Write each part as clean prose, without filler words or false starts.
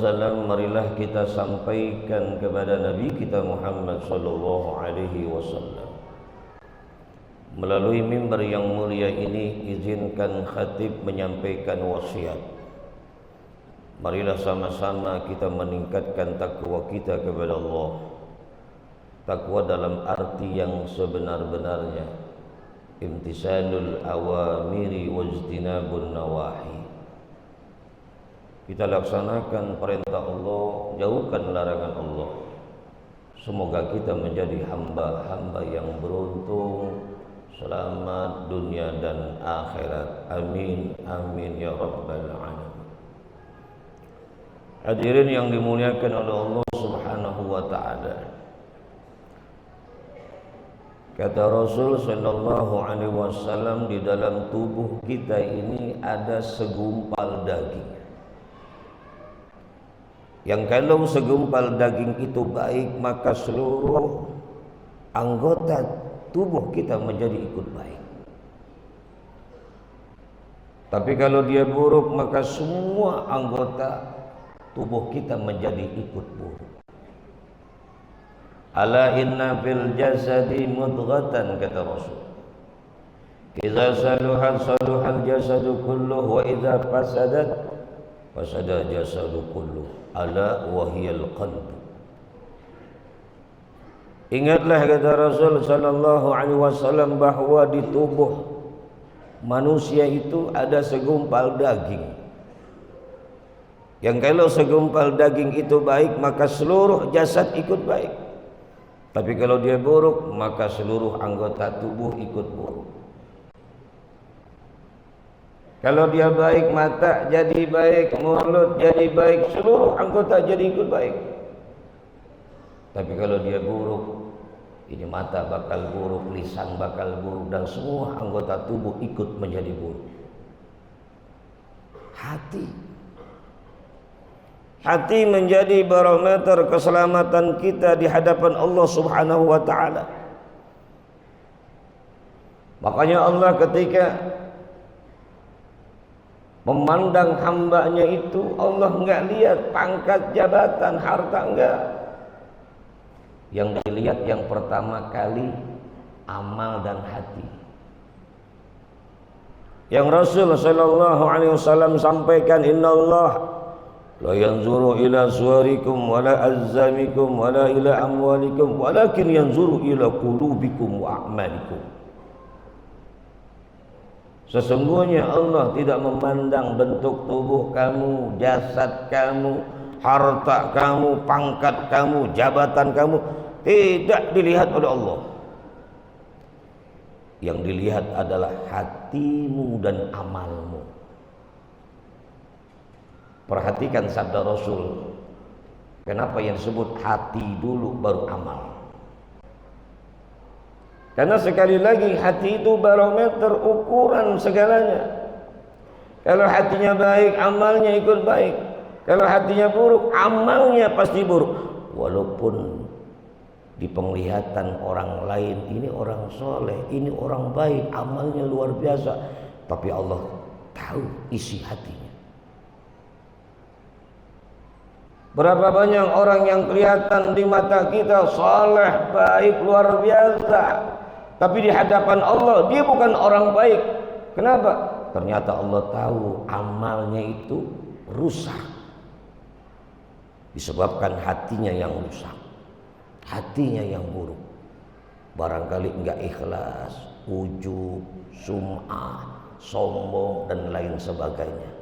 salam marilah kita sampaikan kepada Nabi kita Muhammad sallallahu alaihi wasallam. Melalui mimbar yang mulia ini, izinkan khatib menyampaikan wasiat. Marilah sama-sama kita meningkatkan takwa kita kepada Allah. Takwa dalam arti yang sebenar-benarnya, imtisalul awamiri wajtinabun nawahi. Kita laksanakan perintah Allah, jauhkan larangan Allah. Semoga kita menjadi hamba-hamba yang beruntung, selamat dunia dan akhirat. Amin, amin ya rabbal alamin. Hadirin yang dimuliakan oleh Allah Subhanahu wa ta'ala, kata Rasul sallallahu alaihi wasallam, di dalam tubuh kita ini ada segumpal daging. Yang kalau segumpal daging itu baik, maka seluruh anggota tubuh kita menjadi ikut baik. Tapi kalau dia buruk, maka semua anggota tubuh kita menjadi ikut buruk. Ala inna fil jasadi mudghatan, kata Rasul. Idza saluhat saluhal jasadu kulluh wa idza fasadat fasada jasadu kulluh. Ala wahiyal qalb. Ingatlah, kata Rasul sallallahu alaihi wasallam, bahwa di tubuh manusia itu ada segumpal daging. Yang kalau segumpal daging itu baik, maka seluruh jasad ikut baik. Tapi kalau dia buruk, maka seluruh anggota tubuh ikut buruk. Kalau dia baik, mata jadi baik, mulut jadi baik, seluruh anggota jadi ikut baik. Tapi kalau dia buruk, ini mata bakal buruk, lisan bakal buruk, dan semua anggota tubuh ikut menjadi buruk. Hati menjadi barometer keselamatan kita di hadapan Allah Subhanahu wa ta'ala. Makanya Allah ketika memandang hambanya itu, Allah enggak lihat pangkat, jabatan, harta, enggak. Yang dilihat yang pertama kali amal dan hati. Yang Rasul sallallahu alaihi wasallam sampaikan, innallaha la yanzuru ila suwarikum wala azzamikum wala ila amwalikum walakin yanzuru ila qulubikum wa a'malikum. Sesungguhnya Allah tidak memandang bentuk tubuh kamu, jasad kamu, harta kamu, pangkat kamu, jabatan kamu. Tidak dilihat oleh Allah. Yang dilihat adalah hatimu dan amalmu. Perhatikan sabda Rasul. Kenapa yang disebut hati dulu baru amal? Karena sekali lagi hati itu barometer ukuran segalanya. Kalau hatinya baik, amalnya ikut baik. Kalau hatinya buruk, amalnya pasti buruk. Walaupun di penglihatan orang lain ini orang soleh, ini orang baik, amalnya luar biasa, tapi Allah tahu isi hatinya. Berapa banyak orang yang kelihatan di mata kita soleh, baik, luar biasa, tapi di hadapan Allah dia bukan orang baik. Kenapa? Ternyata Allah tahu amalnya itu rusak, disebabkan hatinya yang rusak, hatinya yang buruk. Barangkali enggak ikhlas, ujub, sum'ah, sombong, dan lain sebagainya.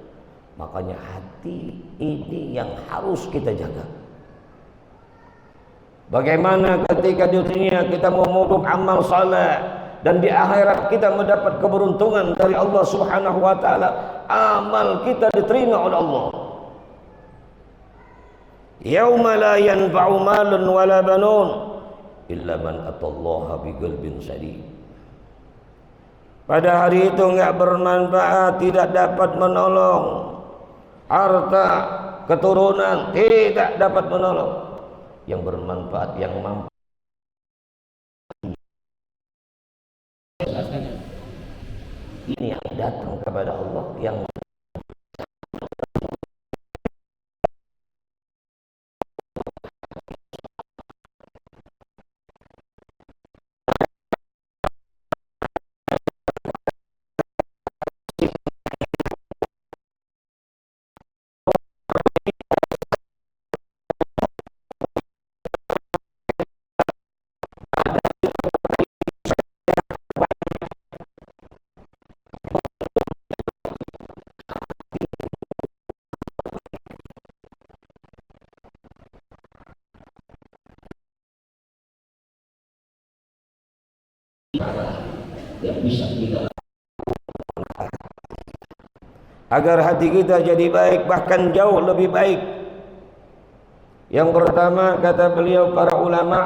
Makanya hati ini yang harus kita jaga. Bagaimana ketika di dunia kita memupuk amal saleh dan di akhirat kita mendapat keberuntungan dari Allah Subhanahu wa taala, amal kita diterima oleh Allah. Yauma la yanfa'u malun wala banun illa man atallaha biqalbin sadid. Pada hari itu enggak bermanfaat, tidak dapat menolong. Harta, keturunan tidak dapat menolong. Yang bermanfaat, yang mampu. Ini yang datang kepada Allah, yang yang bisa kita agar hati kita jadi baik, bahkan jauh lebih baik. Yang pertama, kata beliau, para ulama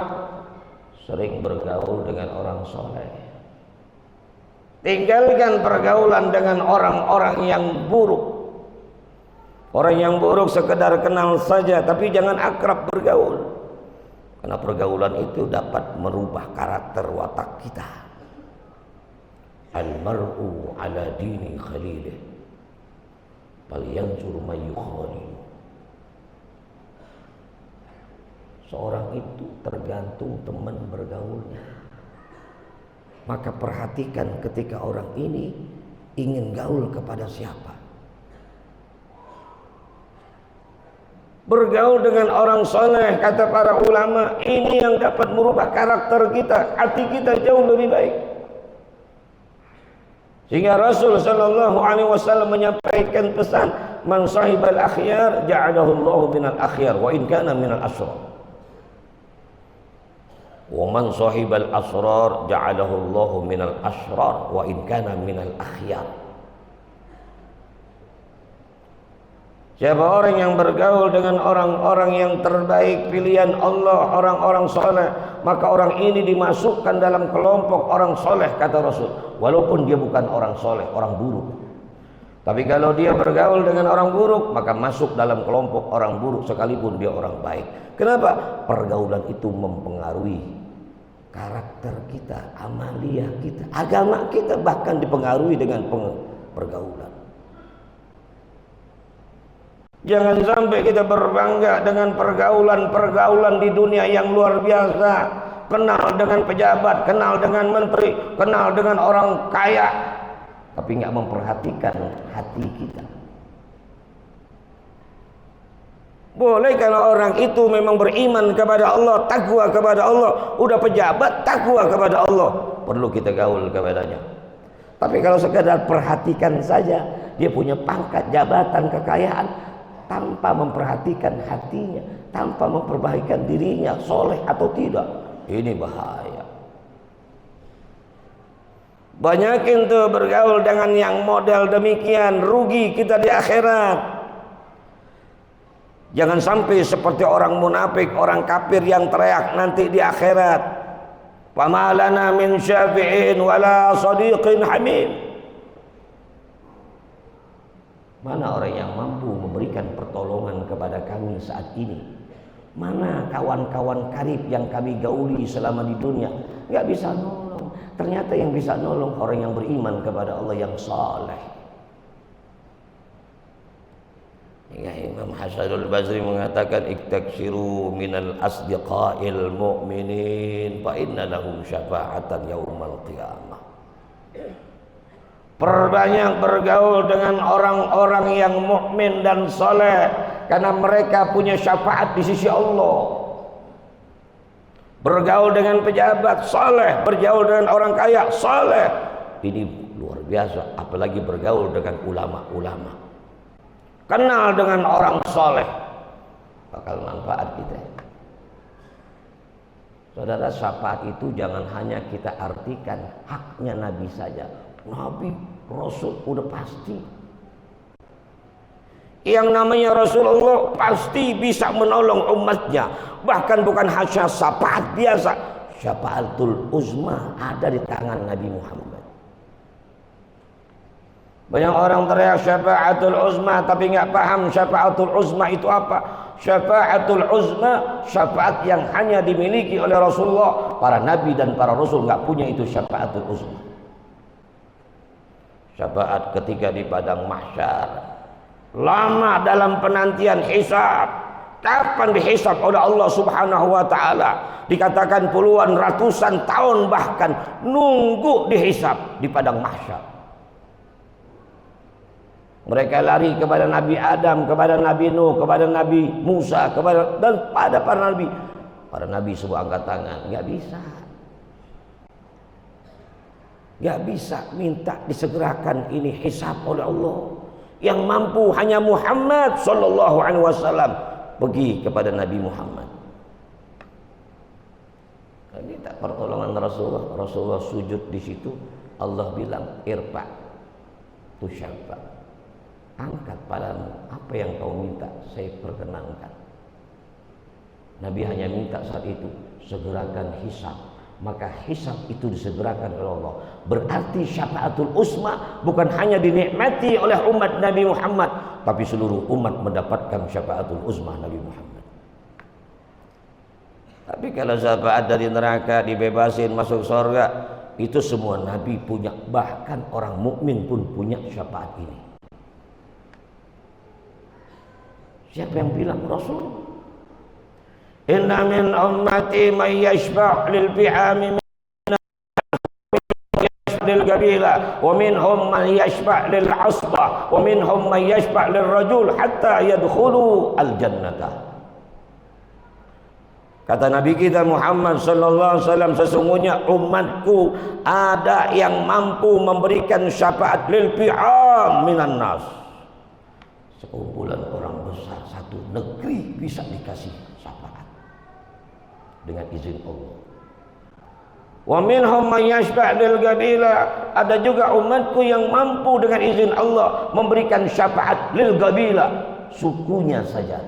sering bergaul dengan orang soleh. Tinggalkan pergaulan dengan orang-orang yang buruk. Orang yang buruk sekedar kenal saja, tapi jangan akrab bergaul. Karena pergaulan itu dapat merubah karakter watak kita. Al-mar'u ala dini khalilih, falyanzur man yukhalil. Seorang itu tergantung teman bergaulnya. Maka perhatikan ketika orang ini ingin gaul kepada siapa. Bergaul dengan orang soleh, kata para ulama, ini yang dapat merubah karakter kita, hati kita jauh lebih baik. Sehingga Rasul sallallahu alaihi wasallam menyampaikan pesan, man sahibal akhyar ja'alahu Allahu minal akhyar wa in kana minal asrar. Wa man sahibal asrar ja'alahu Allahu minal asrar wa in kana minal akhyar. Siapa orang yang bergaul dengan orang-orang yang terbaik pilihan Allah, orang-orang soleh, maka orang ini dimasukkan dalam kelompok orang soleh, kata Rasul. Walaupun dia bukan orang soleh, orang buruk. Tapi kalau dia bergaul dengan orang buruk, maka masuk dalam kelompok orang buruk sekalipun dia orang baik. Kenapa? Pergaulan itu mempengaruhi karakter kita, amaliyah kita, agama kita, bahkan dipengaruhi dengan pergaulan. Jangan sampai kita berbangga dengan pergaulan di dunia yang luar biasa. Kenal dengan pejabat, kenal dengan menteri, kenal dengan orang kaya, tapi nggak memperhatikan hati kita. Boleh kalau orang itu memang beriman kepada Allah, takwa kepada Allah, udah pejabat, takwa kepada Allah, perlu kita gaul kepadanya. Tapi kalau sekadar perhatikan saja, dia punya pangkat, jabatan, kekayaan, tanpa memperhatikan hatinya, tanpa memperbaikan dirinya, soleh atau tidak, ini bahaya. Banyakin tuh bergaul dengan yang model demikian, rugi kita di akhirat. Jangan sampai seperti orang munafik, orang kafir yang teriak nanti di akhirat, "Fama lana min syafi'in wala sadiqin hamim." Mana orang yang mampu memberikan pertolongan kepada kami saat ini? Mana kawan-kawan karib yang kami gauli selama di dunia? Gak bisa nolong. Ternyata yang bisa nolong orang yang beriman kepada Allah, yang saleh. Hingga Imam Hasanul Basri mengatakan, "Iktaksiru minal asdiqa'il mu'minin fa inna lahum syafa'atan yaumal qiyamah." Perbanyak bergaul dengan orang-orang yang mukmin dan soleh, karena mereka punya syafaat di sisi Allah. Bergaul dengan pejabat, soleh. Bergaul dengan orang kaya, soleh. Ini luar biasa. Apalagi bergaul dengan ulama-ulama. Kenal dengan orang soleh, bakal manfaat kita. Saudara, syafaat itu jangan hanya kita artikan haknya Nabi saja. Nabi, Rasul udah pasti. Yang namanya Rasulullah pasti bisa menolong umatnya. Bahkan bukan hanya syafaat biasa, syafaatul uzma ada di tangan Nabi Muhammad. Banyak orang teriak syafaatul uzma, tapi nggak paham syafaatul uzma itu apa. Syafaatul uzma, syafaat yang hanya dimiliki oleh Rasulullah. Para nabi dan para rasul nggak punya itu syafaatul uzma. Syafaat ketika di padang mahsyar, lama dalam penantian hisab. Kapan dihisab oleh Allah Subhanahu wa taala? Dikatakan puluhan, ratusan tahun bahkan nunggu dihisab di padang mahsyar. Mereka lari kepada Nabi Adam, kepada Nabi Nuh, kepada Nabi Musa, dan pada para nabi. Para nabi semua angkat tangan, nggak bisa. Gak bisa minta disegerakan ini hisab oleh Allah. Yang mampu hanya Muhammad sallallahu alaihi wasallam. Pergi kepada Nabi Muhammad. Minta pertolongan Rasulullah. Rasulullah sujud di situ. Allah bilang, irfa tusyaffa. Angkat padamu, apa yang kau minta saya perkenankan. Nabi hanya minta saat itu, segerakan hisab. Maka hisab itu disegerakan oleh Allah. Berarti syafaatul uzma bukan hanya dinikmati oleh umat Nabi Muhammad, tapi seluruh umat mendapatkan syafaatul uzma Nabi Muhammad. Tapi kalau syafaat dari neraka, dibebasin masuk surga, itu semua Nabi punya, bahkan orang mukmin pun punya syafaat ini. Siapa yang bilang? Rasul. Inna min ummati man yashfa' lil fi'ami lil qabila wa minhum man yashfa' lil asba wa minhum man yashfa' lil rajul hatta yadkhulu al jannata. Kata Nabi kita Muhammad sallallahu alaihi wasallam, sesungguhnya umatku ada yang mampu memberikan syafaat lil fi'am minan nas. Sekumpulan orang besar satu negeri bisa dikasih syafaat dengan izin Allah. Wa minhum man yashfa' lil qabila, ada juga umatku yang mampu dengan izin Allah memberikan syafaat lil qabila, sukunya saja.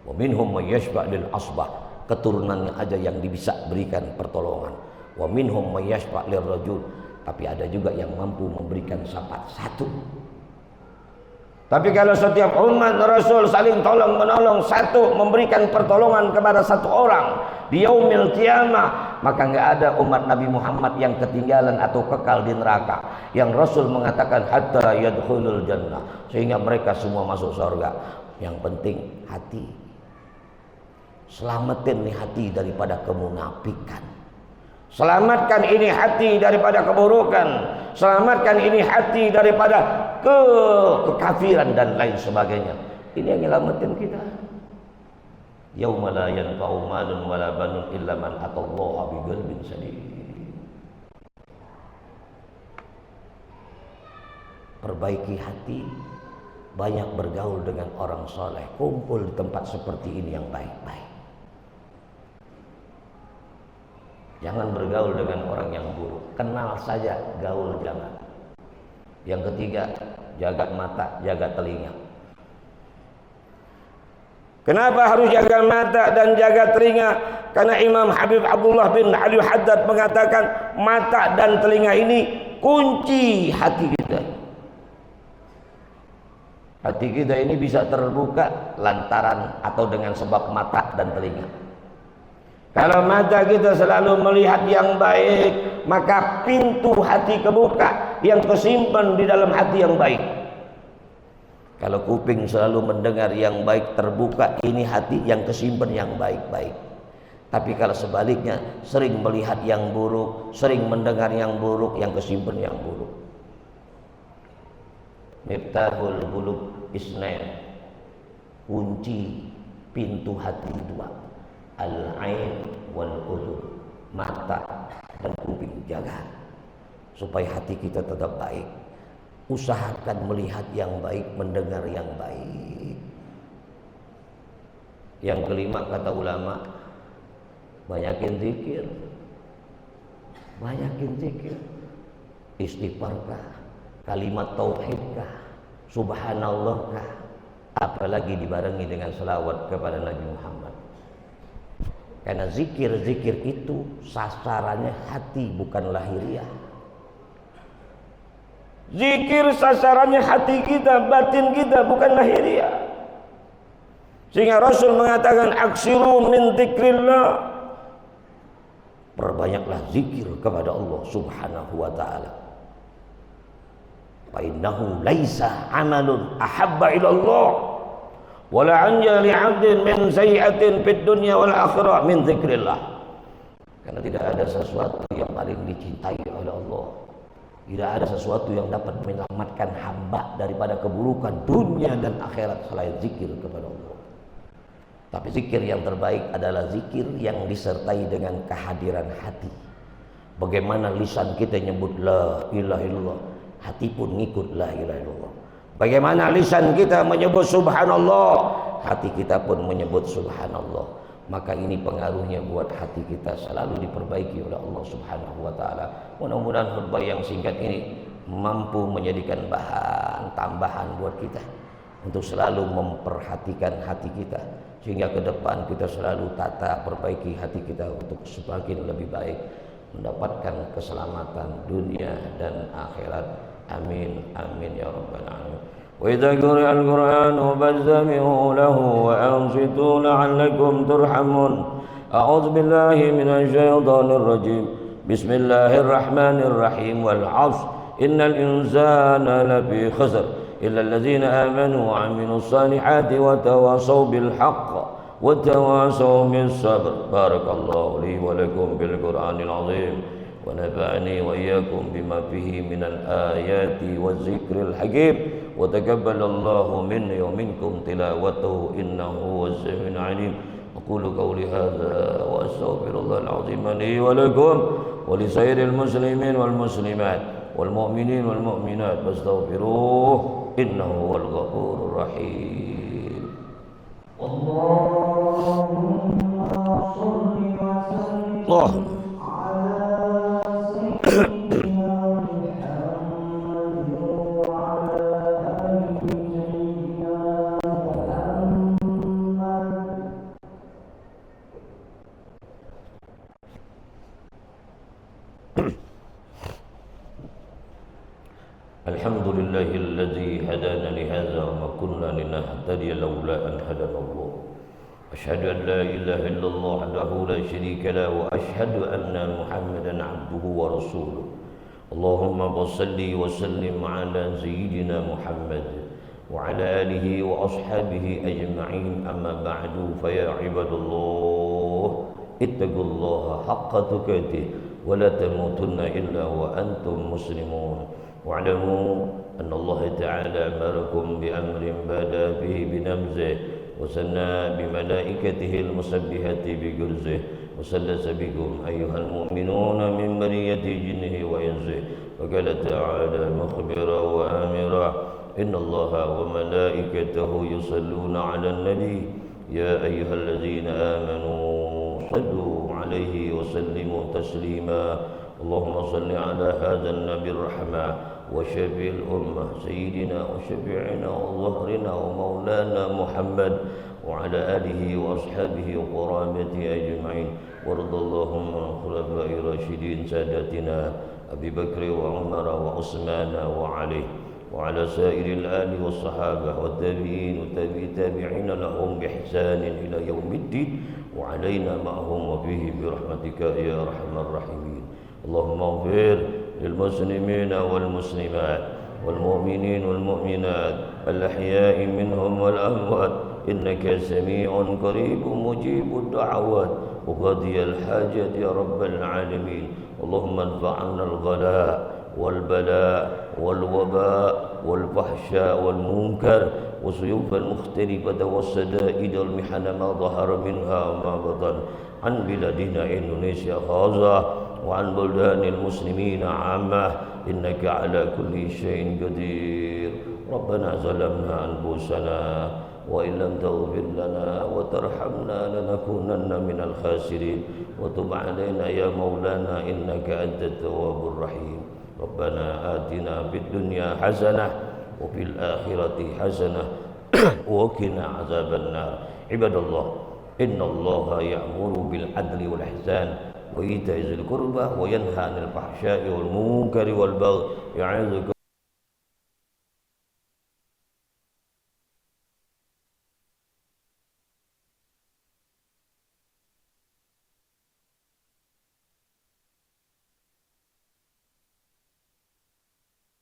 Wa minhum man yashfa' lil asbah, keturunannya aja yang bisa berikan pertolongan. Wa minhum man yashfa' lir rajul, tapi ada juga yang mampu memberikan syafaat satu. Tapi kalau setiap umat Rasul saling tolong menolong, satu memberikan pertolongan kepada satu orang di yaumil qiyamah, maka enggak ada umat Nabi Muhammad yang ketinggalan atau kekal di neraka. Yang Rasul mengatakan hatta yadkhulul jannah, sehingga mereka semua masuk surga. Yang penting hati. Selamatin nih hati daripada kemunafikan. Selamatkan ini hati daripada keburukan. Selamatkan ini hati daripada kekafiran dan lain sebagainya. Ini yang nyelamatin kita. Yauma la yanfa'u malun wala banun illa man atallaha biqalbin salim. Perbaiki hati, banyak bergaul dengan orang soleh, kumpul di tempat seperti ini yang baik-baik. Jangan bergaul dengan orang yang buruk. Kenal saja, gaul jangan. Yang ketiga, jaga mata, jaga telinga. Kenapa harus jaga mata dan jaga telinga? Karena Imam Habib Abdullah bin Ali Haddad mengatakan mata dan telinga ini kunci hati kita. Hati kita ini bisa terbuka lantaran atau dengan sebab mata dan telinga. Kalau mata kita selalu melihat yang baik, maka pintu hati kebuka, yang kesimpan di dalam hati yang baik. Kalau kuping selalu mendengar yang baik, terbuka, ini hati yang kesimpan yang baik-baik. Tapi kalau sebaliknya, sering melihat yang buruk, sering mendengar yang buruk, yang kesimpan yang buruk. Miftahul qulub isnain, kunci pintu hati dua. Al-ain wal udhun, mata dan kuping, jaga supaya hati kita tetap baik. Usahakan melihat yang baik, mendengar yang baik. Yang kelima kata ulama, banyakin zikir. Banyakin zikir. Istighfarkah, kalimat tauhidkah, subhanallahkah, apalagi dibarengi dengan selawat kepada Nabi Muhammad. Karena zikir-zikir itu sasarannya hati, bukan lahiriah. Zikir sasarannya hati kita, batin kita, bukan lahiriah. Sehingga Rasul mengatakan aksiru min dzikrillah, perbanyaklah zikir kepada Allah Subhanahu wa taala. Fa innahu laisa amalun ahabba ila Allah wala anja li'abdin min sayyi'atin fid dunya wal akhirah min dzikrillah. Karena tidak ada sesuatu yang paling dicintai oleh Allah, tidak ada sesuatu yang dapat menyelamatkan hamba daripada keburukan dunia dan akhirat selain zikir kepada Allah. Tapi zikir yang terbaik adalah zikir yang disertai dengan kehadiran hati. Bagaimana lisan kita nyebut la ilaha illallah, hati pun ngikut la ilaha illallah. Bagaimana lisan kita menyebut subhanallah, hati kita pun menyebut subhanallah. maka ini pengaruhnya buat hati kita selalu diperbaiki oleh Allah Subhanahu wa taala. Mudah-mudahan khutbah yang singkat ini mampu menjadikan bahan tambahan buat kita untuk selalu memperhatikan hati kita, sehingga ke depan kita selalu tata perbaiki hati kita untuk semakin lebih baik, mendapatkan keselamatan dunia dan akhirat. Amin amin ya rabbal alamin. وإذا قرئ القرآن فاستمعوا له وأنصتوا لعلكم ترحمون. أعوذ بالله من الشيطان الرجيم. بسم الله الرحمن الرحيم. والعصر إن الإنسان لفي خسر إلا الذين آمنوا وعملوا الصالحات وتواصوا بالحق وتواصوا بالصبر. بارك الله لي ولكم بالقرآن العظيم ونفعني وإياكم بما فيه من الآيات والذكر الحكيم وتقبل الله مني ومنكم تلاوته إنه هو السميع العليم. أقول قولي هذا وأستغفر الله العظيم لي ولكم ولسائر المسلمين والمسلمات والمؤمنين والمؤمنات فاستغفروه إنه هو الغفور الرحيم. اللهم صل وسلم الحمد لله الذي هدانا لهذا وما كنا لنهتدي لولا أن هدانا الله. أشهد أن لا إله إلا الله وحده لا شريك له وأشهد أن محمدا عبده ورسوله. اللهم صل وسلم على سيدنا محمد وعلى آله وأصحابه أجمعين. أما بعد فيا عباد الله اتقوا الله حق تقاته ولا تموتن إلا وأنتم مسلمون. واعلموا أن الله تعالى أمركم بأمر بدا به بنمزه وثنى بملائكته المسبحة بجرزه وسلس بكم أيها المؤمنون من برية جنه وإنسه. وقال تعالى مخبرا وآمرا إن الله وملائكته يصلون على النبي يا أيها الذين آمنوا صلوا عليه وسلموا تسليما. اللهم صل على هذا النبي الرحمة وشفيع الأمة سيدنا وشفيعنا وظهرنا ومولانا محمد وعلى آله وأصحابه وقرابته أجمعين. وارض اللهم عن الخلفاء الراشدين سادتنا أبي بكر وعمر وعثمان وعلي وعلى سائر الآل والصحابة والتابعين والتابعين لهم بإحسان إلى يوم الدين وعلينا معهم وفيه برحمتك يا أرحم الراحمين. اللهم اغفر للمسلمين والمسلمات والمؤمنين والمؤمنات الأحياء منهم والأموات إنك سميع قريب مجيب الدعوات وقاضي الحاجات يا رب العالمين. اللهم ادفع عنا الغلاء والبلاء والوباء والفحشاء والمنكر والسيوف المختلفة والشدائد والمحن ما ظهر منها وما بطن عن بلادنا إندونيسيا خاصة وعن بلدان المسلمين عامة إنك على كل شيء قدير. ربنا ظلمنا أنفسنا وإن لم تغفر لنا وترحمنا لنكونن من الخاسرين. وتب علينا يا مولانا إنك أنت التواب الرحيم. ربنا آتنا في الدنيا حسنة وفي الآخرة حسنة وقنا عذاب النار. عباد الله إن الله يأمر بالعدل والإحسان وإيتاء ذي القربى وينهى عن الفحشاء والمنكر والبغي يعظكم